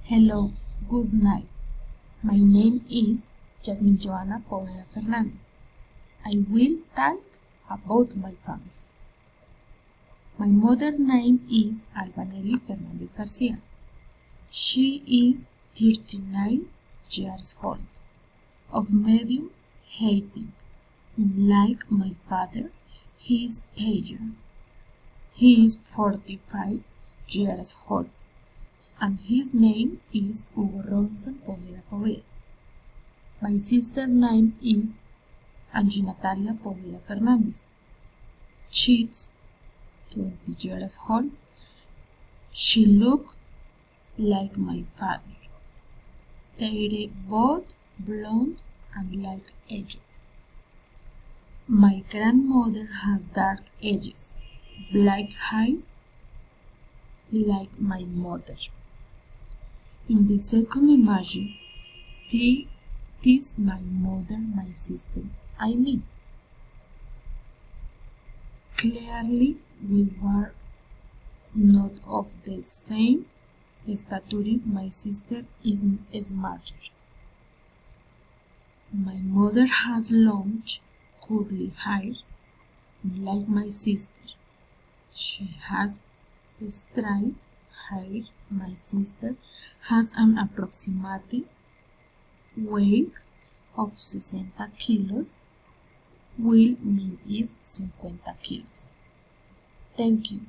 Hello, good night. My name is Jasmine Joana Poveda Fernandez. I will talk about my family. My mother's name is Albanelli Fernandez Garcia. She is 39 years old, of medium height. Like my father, he is Taylor. He is 45 years old, and his name is Hugo Robinson Poveda Poveda. My sister's name is Angie Natalia Poveda Fernandez. She's 20 years old. She looks like my father. They're both blonde and like edged. My grandmother has dark edges, black hair, like my mother. In the second image, this my mother, my sister, I mean. Clearly, we were not of the same stature. My sister is smarter. My mother has long, curly hair, like my sister. She has straight hair. My sister has an approximate weight of 60 kilos, while mine is 50 kilos. Thank you.